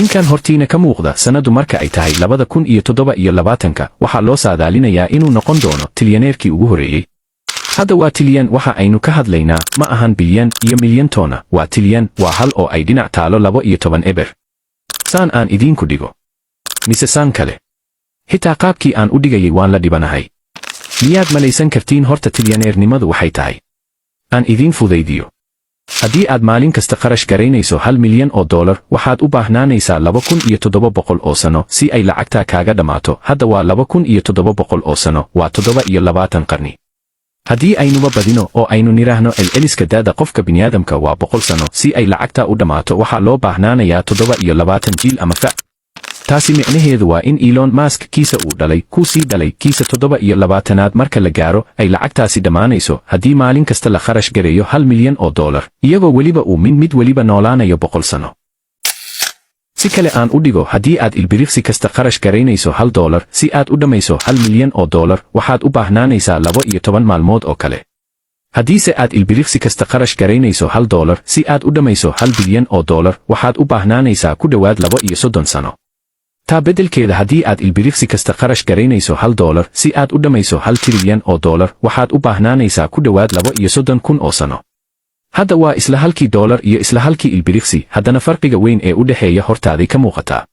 ninkan hortiina ka muuqda sanadu marka ay tahay 2027 waxaa loo saadaalinayaa inuu noqon doono tilyaneerkii ugu horeeyey. Hadda waa tilyan waxa aynu ka hadlaynaa ma ahan bilyan iyo milyan toona, waa tilyan, waa hal oo ay dhinac taalo 12 eber. Saan aan idiinku dhigo. Mise saan kale. Hitaa qaabkii aan u dhigayay waan la dhibanahay. Miyaad malaysan kartiin horta tilyaneernimadu waxay tahay? Aan idiin fudaydiyo. Haddii aad maalin kasta kharash garaynayso $1 milyan, waxaad u baahnaanaysaa 2700 oo sano si ay lacagtaa kaaga dhammaato. Hadda waa 2700 oo sano, waa 27 qarni. Haddii aynuba badino oo aynu niraahno celceliska daada qofka bini'aadamka waa 100 sano si ay lacagtaa u dhammaato, waxaa loo baahnaanayaa 27 jiil ama fac. Taasi micnaheedu waa in Elon Musk kiisa uu dhalay, kuu sii dhalay, kiisa 27aad marka la gaaro ay lacagtaasi dhammaanayso. Haddii maalin kasta la kharash gareeyo $1 milyan, iyagoo weliba uu mid weliba noolaanayo 100 sano. Si kale aan u dhigo, haddii aad ilbiriqsi kasta kharash garaynayso $1 si aad u dhammayso $1 milyan, waxaad u baahnaanaysaa 12 maalmood oo kale. Haddiise aad ilbiriqsi kasta kharash garaynayso $1 si aad u dhammayso $1 bilyan, waxaad u baahnaanaysaa ku dhowaad 32 sano. taa beddelkeeda haddii aad ilbiriqsi kasta kharash garaynayso $1 si aad u dhammayso $1 trilyan, waxaad u baahnaanaysaa ku dhowaad 32,000 oo sano. Hadda waa isla halkii $1 iyo isla halkii ilbiriqsi, haddana farqiga weyn ee u dhexeeya hortaaday ka muuqataa.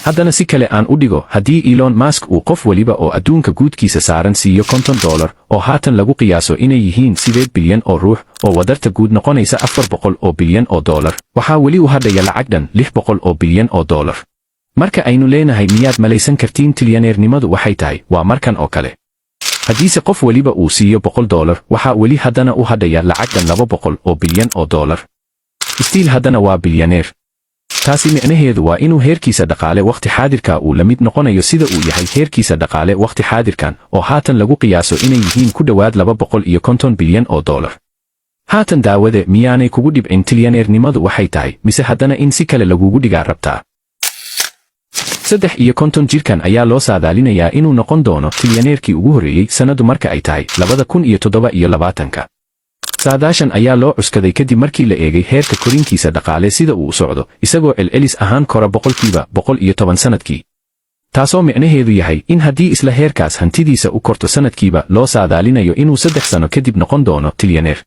Haddana si kale aan u dhigo, haddii Elon Musk uu qof waliba oo adduunka guudkiisa saaran siiyo $50 oo haatan lagu qiyaaso inay yihiin 8 bilyan oo ruux, oo wadarta guud noqonaysa 400 oo bilyan oo dollar, waxaa weli u hadhaya lacag dhan 600 oo bilyan oo dollar. Marka aynu leenahay miyaad malaysan kartiin tilyaneernimadu waxay tahay, waa markan oo kale. Haddiise qof waliba uu siiyo $100, waxaa weli haddana u hadhaya lacag dhan 200 oo bilyan oo dollar. Istiil haddana waa bilyaneer. taasi micnaheedu waa inuu heerkiisa dhaqaale waqti xaadirka uu la mid noqonayo sida uu yahay heerkiisa dhaqaale waqti xaadirkan, oo haatan lagu qiyaaso inay yihiin ku dhowaad 250 bilyan oo dollar. Haatan daawade, miyaanay kugu dhibcin tilyaneernimadu waxay tahay, mise haddana in si kale lagugu dhigaa rabtaa? 53 jirkan ayaa loo saadaalinayaa inuu noqon doono tilyaneerkii ugu horeeyey sanadu marka ay tahay 2027. Saadaashan ayaa loo cuskaday kadib markii la eegay heerka korinkiisa dhaqaale sida uu u socdo, isagoo celcelis ahaan kora 110% sanadkii. Taasoo micnaheedu yahay in haddii isla heerkaas hantidiisa u korto sanadkiiba, loo saadaalinayo inuu 3 sano kadib noqon doono tilyaneer.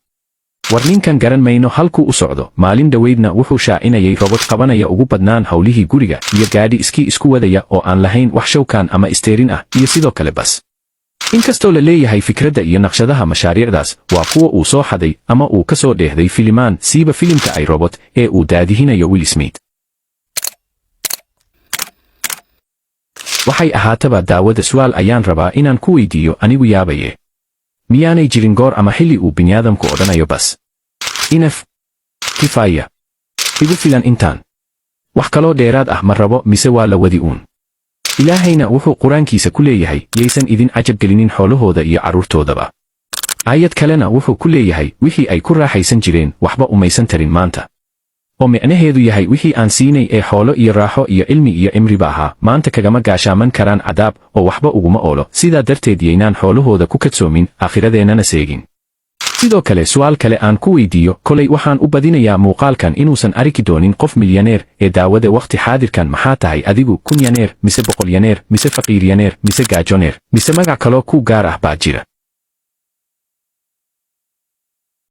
War ninkan garan mayno halkuu u socdo. Maalin dhaweydna wuxuu shaacinayay robot qabanaya ugu badnaan hawlihii guriga iyo gaadhi isku wadaya oo aan lahayn wax shawkaan ama isteerin ah, iyo sidoo kale bas. Inkastoo la leeyahay fikradda iyo naqshadaha mashaariicdaas waa kuwa uu soo xaday ama uu ka soo dheehday filimaan, siiba filimka ay robot ee uu daadihinayo Will Smith. Waxay ahaataba daawada, su'aal ayaan rabaa inaan ku weydiiyo anigu yaabaye. Miyaanay jirin goor ama xilli uu bini'aadamku odhanayo bas inaf kifaaya, igu filan intaan, wax kaloo dheeraad ah ma rabo, mise waa la wadi uun? Ilaahayna wuxuu quraankiisa ku leeyahay, yaysan idin cajab gelinin xoolahooda iyo carruurtoodaba. Aayad kalena wuxuu ku leeyahay, wixii ay ku raaxaysan jireen waxba umaysan tarin maanta. oo micnaheedu yahay wixii aan siinay ee xoolo iyo raaxo iyo cilmi iyo cimriba ahaa, maanta kagama gaashaaman karaan cadaab oo waxba uguma oolo. Sidaa darteed yaynaan xoolahooda ku kadsoomin, aakhiradeenana seegin. Sidoo kale su'aal kale aan ku weydiiyo, kolay waxaan u badinayaa muuqaalkan inuusan arki doonin qof milyaneer ee daawada waqti xaadirkan. Maxaa tahay adigu, kunyaneer mise boqolyaneer mise faqiiryaneer mise gaajoneer mise magac kaloo ku gaar ah baa jira?